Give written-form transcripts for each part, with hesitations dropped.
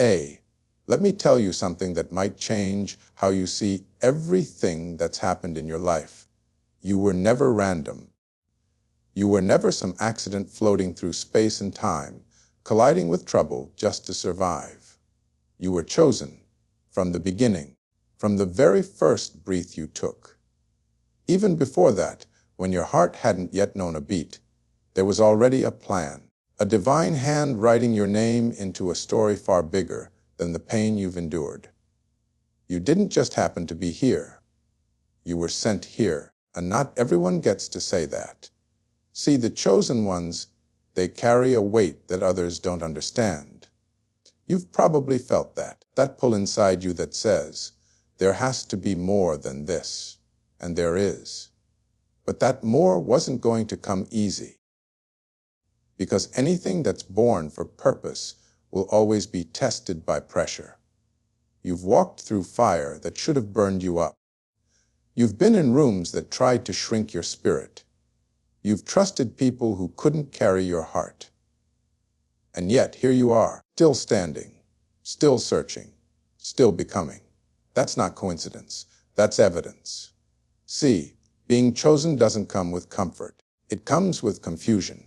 A. Let me tell you something that might change how you see everything that's happened in your life. You were never random. You were never some accident floating through space and time, colliding with trouble just to survive. You were chosen from the beginning, from the very first breath you took. Even before that, when your heart hadn't yet known a beat, there was already a plan, a divine hand writing your name into a story far bigger than the pain you've endured. You didn't just happen to be here. You were sent here, and not everyone gets to say that. See, the chosen ones, they carry a weight that others don't understand. You've probably felt that pull inside you that says, there has to be more than this, and there is. But that more wasn't going to come easy. Because anything that's born for purpose will always be tested by pressure. You've walked through fire that should have burned you up. You've been in rooms that tried to shrink your spirit. You've trusted people who couldn't carry your heart. And yet, here you are, still standing, still searching, still becoming. That's not coincidence. That's evidence. See, being chosen doesn't come with comfort. It comes with confusion.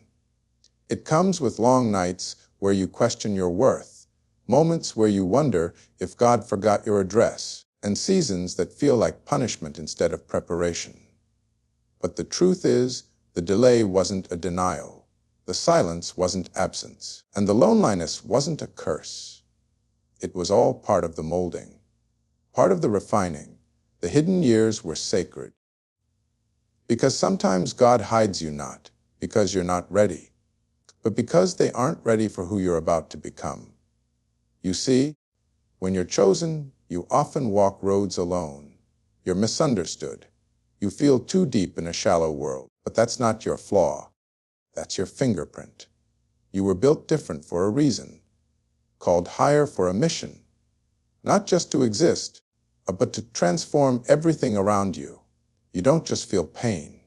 It comes with long nights where you question your worth, moments where you wonder if God forgot your address, and seasons that feel like punishment instead of preparation. But the truth is, the delay wasn't a denial. The silence wasn't absence. And the loneliness wasn't a curse. It was all part of the molding, part of the refining. The hidden years were sacred. Because sometimes God hides you not because you're not ready, but because they aren't ready for who you're about to become. You see, when you're chosen, you often walk roads alone. You're misunderstood. You feel too deep in a shallow world, but that's not your flaw. That's your fingerprint. You were built different for a reason, called higher for a mission, not just to exist, but to transform everything around you. You don't just feel pain.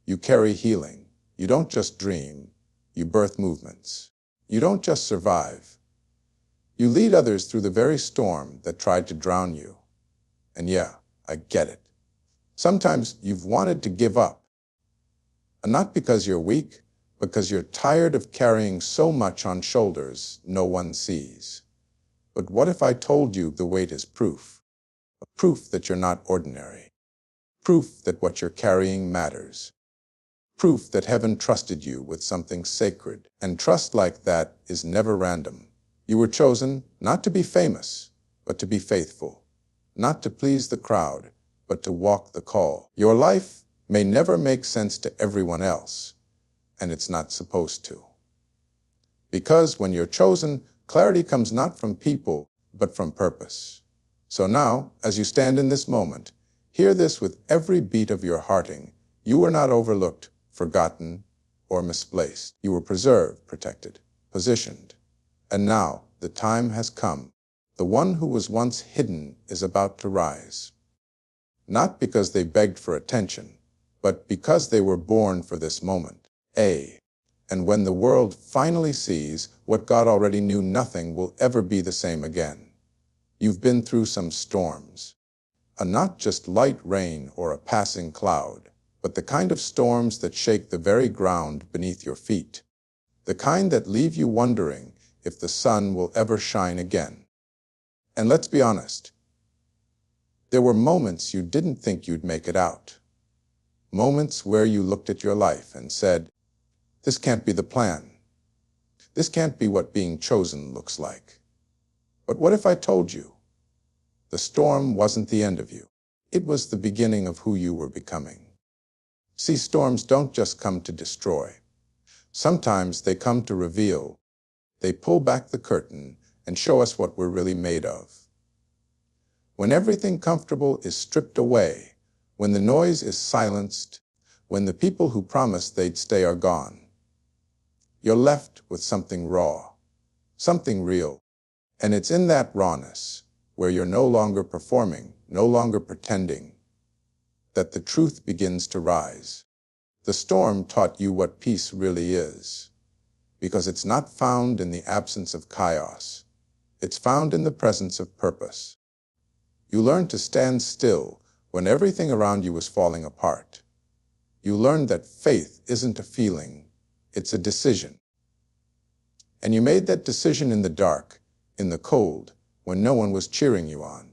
You carry healing. You don't just dream. You birth movements. You don't just survive. You lead others through the very storm that tried to drown you. And yeah, I get it. Sometimes you've wanted to give up. And not because you're weak, because you're tired of carrying so much on shoulders no one sees. But what if I told you the weight is proof? A proof that you're not ordinary. Proof that what you're carrying matters. Proof that heaven trusted you with something sacred. And trust like that is never random. You were chosen not to be famous, but to be faithful. Not to please the crowd, but to walk the call. Your life may never make sense to everyone else, and it's not supposed to. Because when you're chosen, clarity comes not from people, but from purpose. So now, as you stand in this moment, hear this with every beat of your hearting. You were not overlooked, forgotten, or misplaced. You were preserved, protected, positioned. And now, the time has come. The one who was once hidden is about to rise. Not because they begged for attention, but because they were born for this moment. And when the world finally sees what God already knew, nothing will ever be the same again. You've been through some storms. Not just light rain or a passing cloud, but the kind of storms that shake the very ground beneath your feet. The kind that leave you wondering if the sun will ever shine again. And let's be honest, there were moments you didn't think you'd make it out. Moments where you looked at your life and said, this can't be the plan. This can't be what being chosen looks like. But what if I told you? The storm wasn't the end of you. It was the beginning of who you were becoming. See, storms don't just come to destroy. Sometimes they come to reveal. They pull back the curtain and show us what we're really made of. When everything comfortable is stripped away, when the noise is silenced, when the people who promised they'd stay are gone, you're left with something raw, something real. And it's in that rawness, where you're no longer performing, no longer pretending, that the truth begins to rise. The storm taught you what peace really is, because it's not found in the absence of chaos. It's found in the presence of purpose. You learn to stand still when everything around you is falling apart. You learn that faith isn't a feeling, it's a decision. And you made that decision in the dark, in the cold, when no one was cheering you on.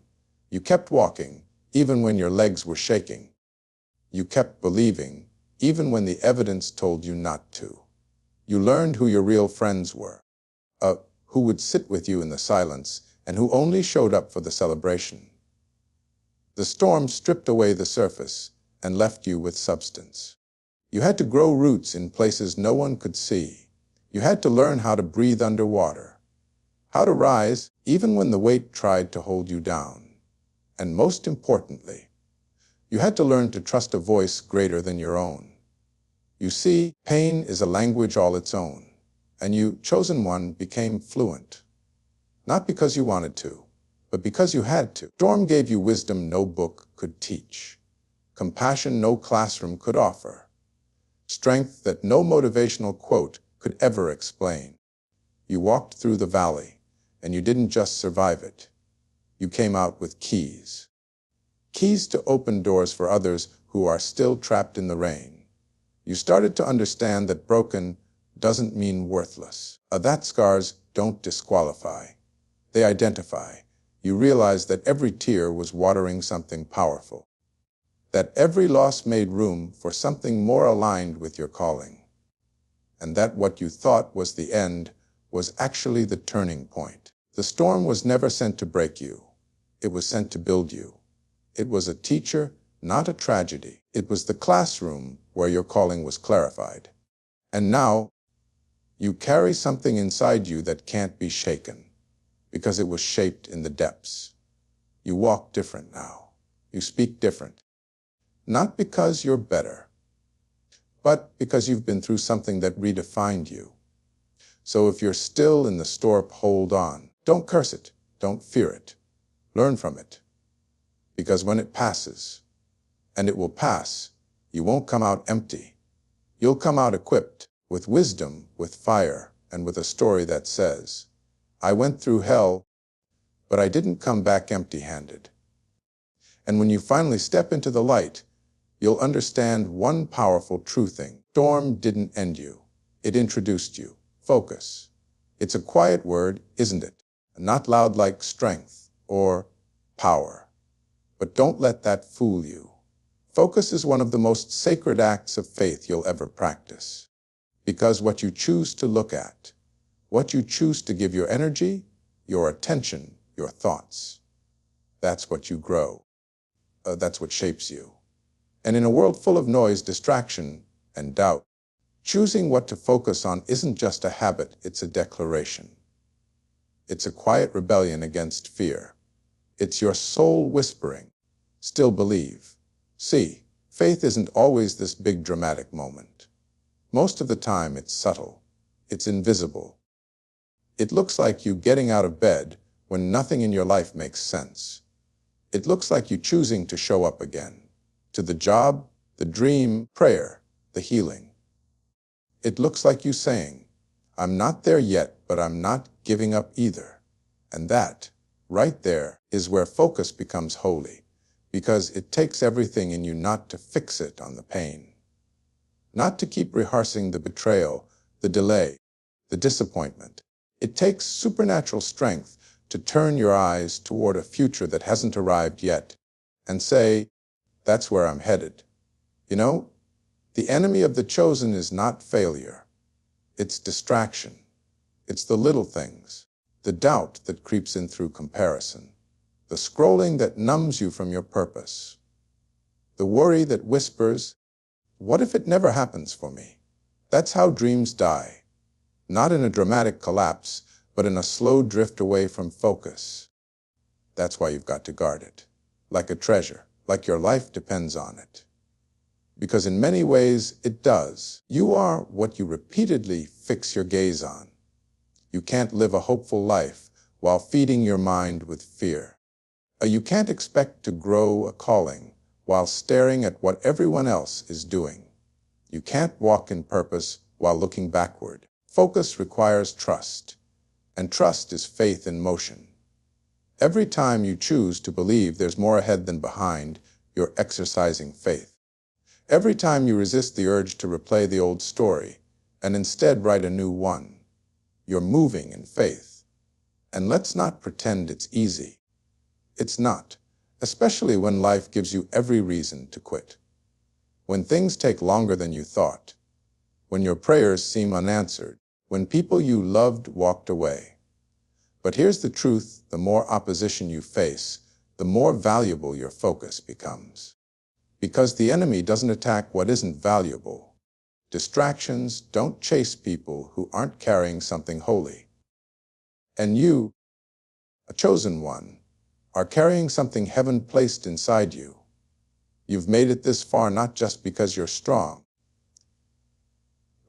You kept walking, even when your legs were shaking. You kept believing, even when the evidence told you not to. You learned who your real friends were, who would sit with you in the silence, and who only showed up for the celebration. The storm stripped away the surface and left you with substance. You had to grow roots in places no one could see. You had to learn how to breathe underwater, how to rise even when the weight tried to hold you down. And most importantly, you had to learn to trust a voice greater than your own. You see, pain is a language all its own, and you, chosen one, became fluent. Not because you wanted to, but because you had to. Storm gave you wisdom no book could teach, compassion no classroom could offer, strength that no motivational quote could ever explain. You walked through the valley, and you didn't just survive it. You came out with keys. Keys to open doors for others who are still trapped in the rain. You started to understand that broken doesn't mean worthless. That scars don't disqualify. They identify. You realized that every tear was watering something powerful, that every loss made room for something more aligned with your calling, and that what you thought was the end was actually the turning point. The storm was never sent to break you. It was sent to build you. It was a teacher, not a tragedy. It was the classroom where your calling was clarified. And now, you carry something inside you that can't be shaken, because it was shaped in the depths. You walk different now. You speak different. Not because you're better, but because you've been through something that redefined you. So if you're still in the storm, hold on. Don't curse it. Don't fear it. Learn from it. Because when it passes, and it will pass, you won't come out empty. You'll come out equipped with wisdom, with fire, and with a story that says, I went through hell, but I didn't come back empty-handed. And when you finally step into the light, you'll understand one powerful true thing. Storm didn't end you. It introduced you. Focus. It's a quiet word, isn't it? Not loud like strength or power. But don't let that fool you. Focus is one of the most sacred acts of faith you'll ever practice. Because what you choose to look at, what you choose to give your energy, your attention, your thoughts, that's what you grow. That's what shapes you. And in a world full of noise, distraction, and doubt, choosing what to focus on isn't just a habit, it's a declaration. It's a quiet rebellion against fear. It's your soul whispering, still believe. See, faith isn't always this big dramatic moment. Most of the time it's subtle. It's invisible. It looks like you getting out of bed when nothing in your life makes sense. It looks like you choosing to show up again. To the job, the dream, prayer, the healing. It looks like you saying, I'm not there yet, but I'm not giving up either. And that, right there, is where focus becomes holy, because it takes everything in you not to fix it on the pain, not to keep rehearsing the betrayal, the delay, the disappointment. It takes supernatural strength to turn your eyes toward a future that hasn't arrived yet and say, that's where I'm headed. You know, the enemy of the chosen is not failure. It's distraction. It's the little things, the doubt that creeps in through comparison, the scrolling that numbs you from your purpose, the worry that whispers, what if it never happens for me? That's how dreams die, not in a dramatic collapse, but in a slow drift away from focus. That's why you've got to guard it, like a treasure, like your life depends on it. Because in many ways it does. You are what you repeatedly fix your gaze on. You can't live a hopeful life while feeding your mind with fear. You can't expect to grow a calling while staring at what everyone else is doing. You can't walk in purpose while looking backward. Focus requires trust. And trust is faith in motion. Every time you choose to believe there's more ahead than behind, you're exercising faith. Every time you resist the urge to replay the old story and instead write a new one, you're moving in faith. And let's not pretend it's easy. It's not, especially when life gives you every reason to quit. When things take longer than you thought, when your prayers seem unanswered, when people you loved walked away. But here's the truth: the more opposition you face, the more valuable your focus becomes. Because the enemy doesn't attack what isn't valuable. Distractions don't chase people who aren't carrying something holy. And you, a chosen one, are carrying something heaven placed inside you. You've made it this far not just because you're strong,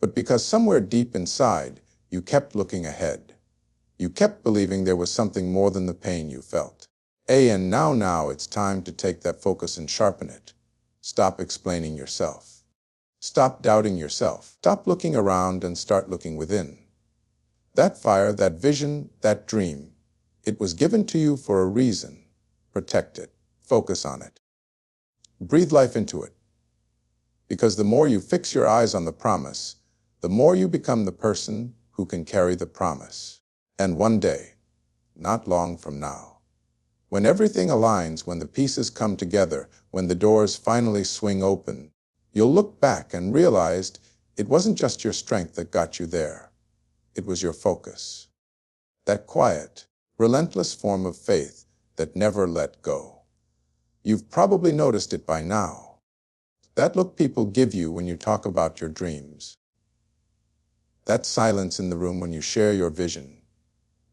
but because somewhere deep inside, you kept looking ahead. You kept believing there was something more than the pain you felt. And now it's time to take that focus and sharpen it. Stop explaining yourself. Stop doubting yourself. Stop looking around and start looking within. That fire, that vision, that dream, it was given to you for a reason. Protect it. Focus on it. Breathe life into it. Because the more you fix your eyes on the promise, the more you become the person who can carry the promise. And one day, not long from now, when everything aligns, when the pieces come together, when the doors finally swing open, you'll look back and realize it wasn't just your strength that got you there. It was your focus. That quiet, relentless form of faith that never let go. You've probably noticed it by now. That look people give you when you talk about your dreams. That silence in the room when you share your vision.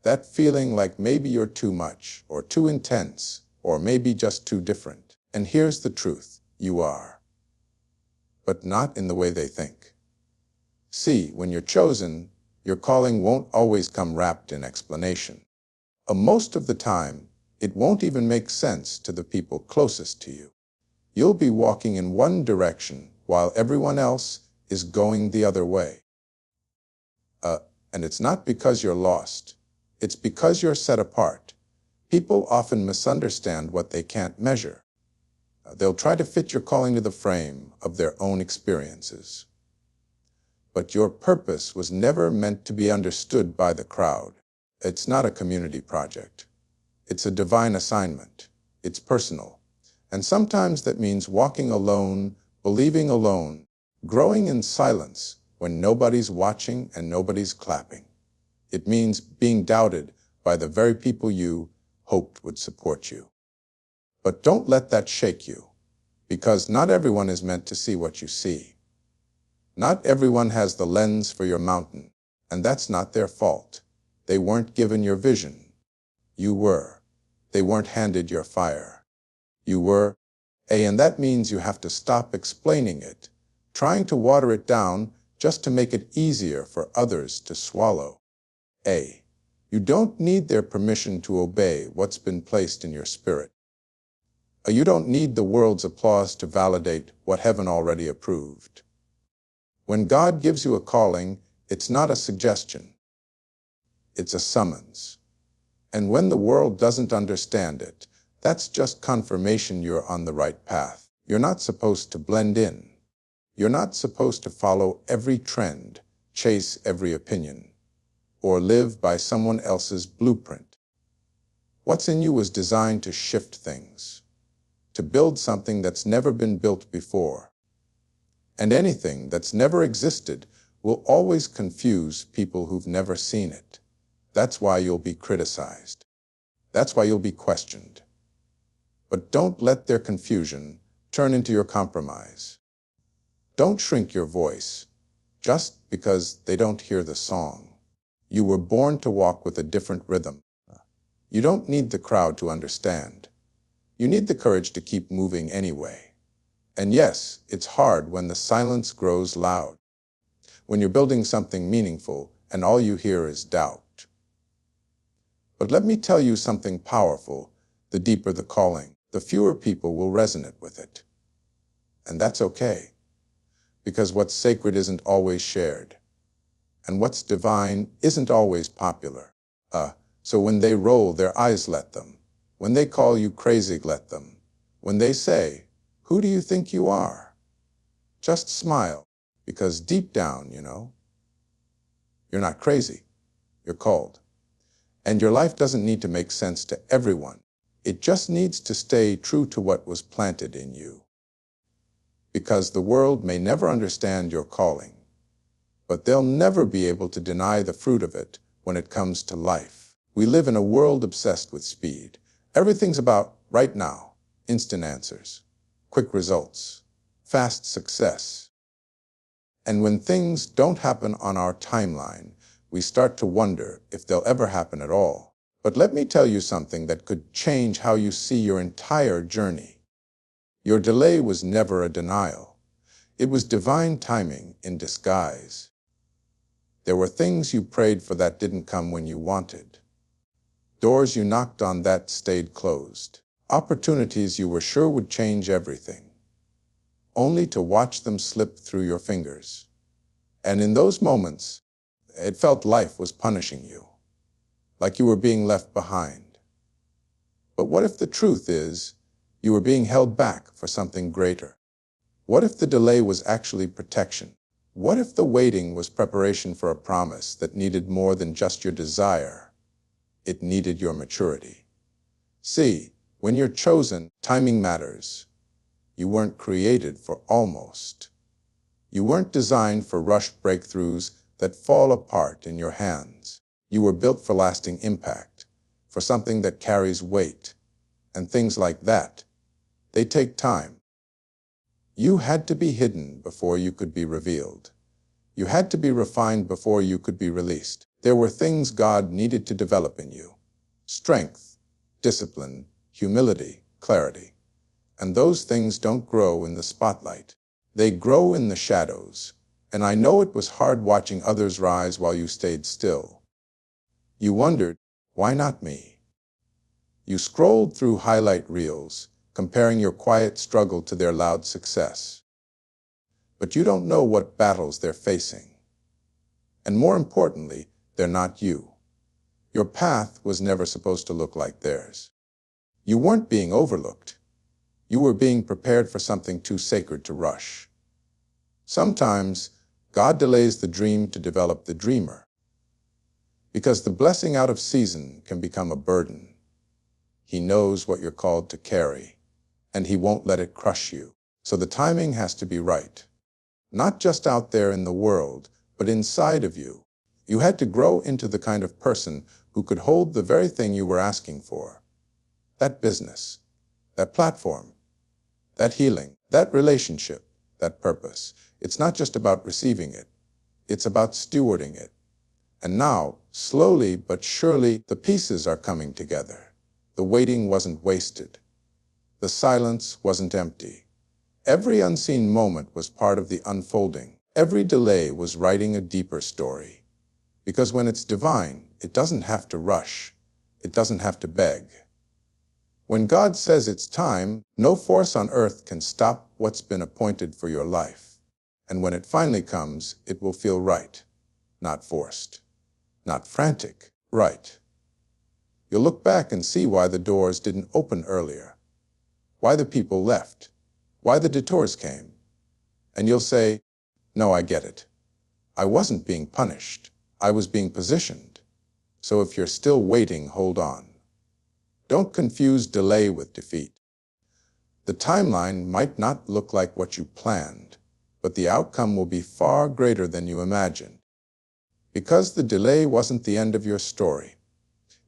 That feeling like maybe you're too much, or too intense, or maybe just too different. And here's the truth: you are. But not in the way they think. See, when you're chosen, your calling won't always come wrapped in explanation. Most of the time, it won't even make sense to the people closest to you. You'll be walking in one direction while everyone else is going the other way. And it's not because you're lost. It's because you're set apart. People often misunderstand what they can't measure. They'll try to fit your calling to the frame of their own experiences. But your purpose was never meant to be understood by the crowd. It's not a community project. It's a divine assignment. It's personal. And sometimes that means walking alone, believing alone, growing in silence when nobody's watching and nobody's clapping. It means being doubted by the very people you hoped would support you. But don't let that shake you, because not everyone is meant to see what you see. Not everyone has the lens for your mountain, and that's not their fault. They weren't given your vision. You were. They weren't handed your fire. You were. And that means you have to stop explaining it, trying to water it down just to make it easier for others to swallow. You don't need their permission to obey what's been placed in your spirit. You don't need the world's applause to validate what heaven already approved. When God gives you a calling, it's not a suggestion. It's a summons. And when the world doesn't understand it, that's just confirmation you're on the right path. You're not supposed to blend in. You're not supposed to follow every trend, chase every opinion, or live by someone else's blueprint. What's in you was designed to shift things, to build something that's never been built before. And anything that's never existed will always confuse people who've never seen it. That's why you'll be criticized. That's why you'll be questioned. But don't let their confusion turn into your compromise. Don't shrink your voice just because they don't hear the song. You were born to walk with a different rhythm. You don't need the crowd to understand. You need the courage to keep moving anyway. And yes, it's hard when the silence grows loud, when you're building something meaningful and all you hear is doubt. But let me tell you something powerful: the deeper the calling, the fewer people will resonate with it. And that's okay, because what's sacred isn't always shared, and what's divine isn't always popular. Uh, so when they roll their eyes, let them. When they call you crazy, let them. When they say, "Who do you think you are?" Just smile, because deep down, you're not crazy. You're called. And your life doesn't need to make sense to everyone. It just needs to stay true to what was planted in you. Because the world may never understand your calling, but they'll never be able to deny the fruit of it when it comes to life. We live in a world obsessed with speed. Everything's about right now, instant answers, quick results, fast success. And when things don't happen on our timeline, we start to wonder if they'll ever happen at all. But let me tell you something that could change how you see your entire journey. Your delay was never a denial. It was divine timing in disguise. There were things you prayed for that didn't come when you wanted. Doors you knocked on that stayed closed. Opportunities you were sure would change everything, only to watch them slip through your fingers. And in those moments, it felt life was punishing you, like you were being left behind. But what if the truth is, you were being held back for something greater? What if the delay was actually protection? What if the waiting was preparation for a promise that needed more than just your desire? It needed your maturity. See, when you're chosen, timing matters. You weren't created for almost. You weren't designed for rushed breakthroughs that fall apart in your hands. You were built for lasting impact, for something that carries weight. And things like that, they take time. You had to be hidden before you could be revealed. You had to be refined before you could be released. There were things God needed to develop in you: strength, discipline, humility, clarity. And those things don't grow in the spotlight. They grow in the shadows. And I know it was hard watching others rise while you stayed still. You wondered, why not me? You scrolled through highlight reels, comparing your quiet struggle to their loud success. But you don't know what battles they're facing. And more importantly, they're not you. Your path was never supposed to look like theirs. You weren't being overlooked. You were being prepared for something too sacred to rush. Sometimes, God delays the dream to develop the dreamer. Because the blessing out of season can become a burden. He knows what you're called to carry, and He won't let it crush you. So the timing has to be right. Not just out there in the world, but inside of you. You had to grow into the kind of person who could hold the very thing you were asking for. That business, that platform, that healing, that relationship, that purpose. It's not just about receiving it. It's about stewarding it. And now, slowly but surely, the pieces are coming together. The waiting wasn't wasted. The silence wasn't empty. Every unseen moment was part of the unfolding. Every delay was writing a deeper story. Because when it's divine, it doesn't have to rush. It doesn't have to beg. When God says it's time, no force on earth can stop what's been appointed for your life. And when it finally comes, it will feel right, not forced, not frantic, right. You'll look back and see why the doors didn't open earlier, why the people left, why the detours came. And you'll say, no, I get it. I wasn't being punished. I was being positioned. So if you're still waiting, hold on. Don't confuse delay with defeat. The timeline might not look like what you planned, but the outcome will be far greater than you imagined. Because the delay wasn't the end of your story.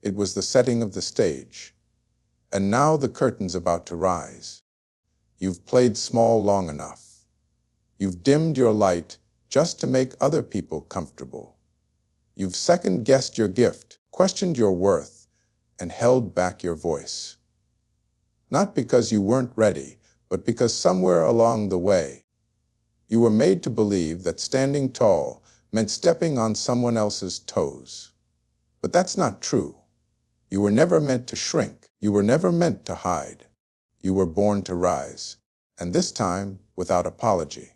It was the setting of the stage. And now the curtain's about to rise. You've played small long enough. You've dimmed your light just to make other people comfortable. You've second-guessed your gift, questioned your worth, and held back your voice. Not because you weren't ready, but because somewhere along the way, you were made to believe that standing tall meant stepping on someone else's toes. But that's not true. You were never meant to shrink. You were never meant to hide. You were born to rise, and this time without apology.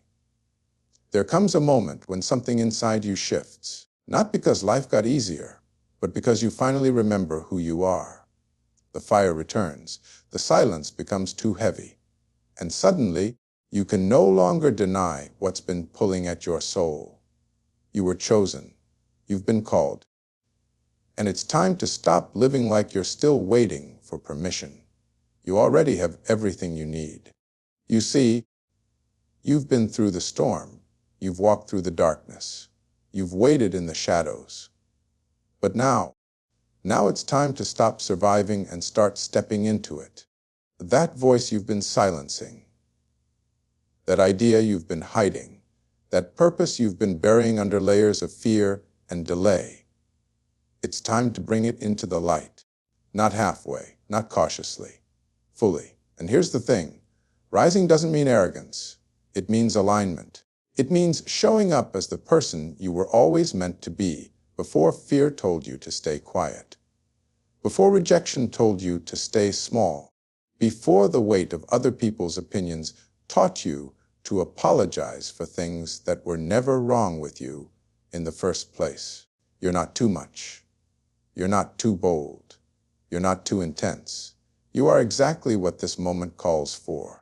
There comes a moment when something inside you shifts, not because life got easier, but because you finally remember who you are. The fire returns, the silence becomes too heavy, and suddenly you can no longer deny what's been pulling at your soul. You were chosen. You've been called. And it's time to stop living like you're still waiting for permission. You already have everything you need. You see, you've been through the storm. You've walked through the darkness. You've waited in the shadows. But now it's time to stop surviving and start stepping into it. That voice you've been silencing, that idea you've been hiding, that purpose you've been burying under layers of fear and delay. It's time to bring it into the light, not halfway, not cautiously, fully. And here's the thing, rising doesn't mean arrogance. It means alignment. It means showing up as the person you were always meant to be before fear told you to stay quiet, before rejection told you to stay small, before the weight of other people's opinions taught you to apologize for things that were never wrong with you in the first place. You're not too much. You're not too bold. You're not too intense. You are exactly what this moment calls for.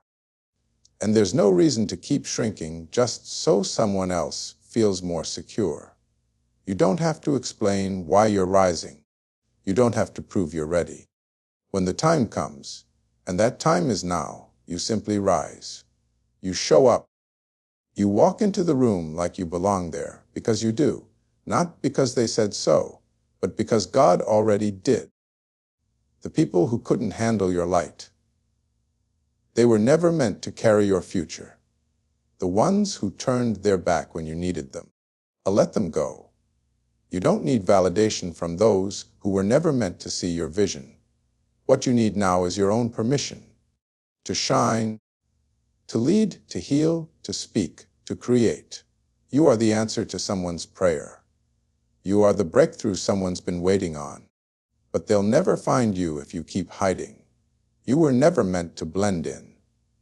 And there's no reason to keep shrinking just so someone else feels more secure. You don't have to explain why you're rising. You don't have to prove you're ready. When the time comes, and that time is now, you simply rise. You show up. You walk into the room like you belong there, because you do, not because they said so, but because God already did. The people who couldn't handle your light, they were never meant to carry your future. The ones who turned their back when you needed them, let them go. You don't need validation from those who were never meant to see your vision. What you need now is your own permission to shine, to lead, to heal, to speak, to create. You are the answer to someone's prayer. You are the breakthrough someone's been waiting on. But they'll never find you if you keep hiding. You were never meant to blend in.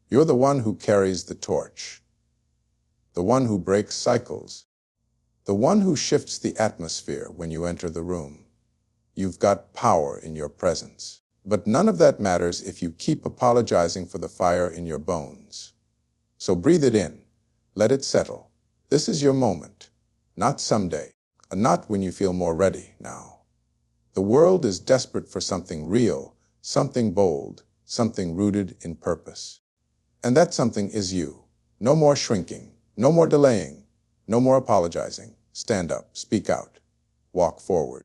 You're the one who carries the torch, the one who breaks cycles, the one who shifts the atmosphere when you enter the room. You've got power in your presence. But none of that matters if you keep apologizing for the fire in your bones. So breathe it in. Let it settle. This is your moment. Not someday. And not when you feel more ready now. The world is desperate for something real, something bold, something rooted in purpose. And that something is you. No more shrinking. No more delaying. No more apologizing. Stand up. Speak out. Walk forward.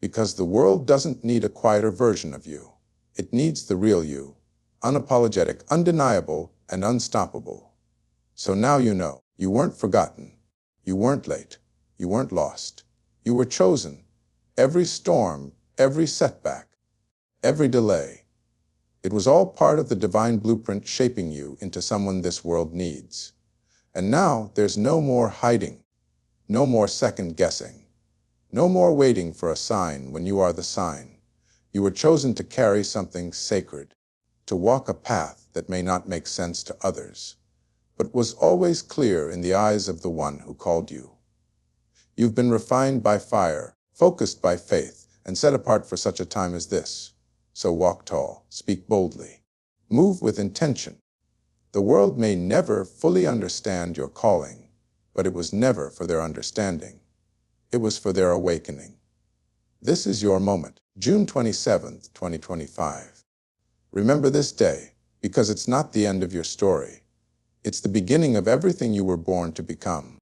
Because the world doesn't need a quieter version of you. It needs the real you, unapologetic, undeniable, and unstoppable. So now you know, you weren't forgotten. You weren't late. You weren't lost. You were chosen. Every storm, every setback, every delay. It was all part of the divine blueprint shaping you into someone this world needs. And now there's no more hiding, no more second guessing. No more waiting for a sign when you are the sign. You were chosen to carry something sacred, to walk a path that may not make sense to others, but was always clear in the eyes of the one who called you. You've been refined by fire, focused by faith, and set apart for such a time as this. So walk tall, speak boldly, move with intention. The world may never fully understand your calling, but it was never for their understanding. It was for their awakening. This is your moment, June 27th, 2025. Remember this day, because it's not the end of your story. It's the beginning of everything you were born to become.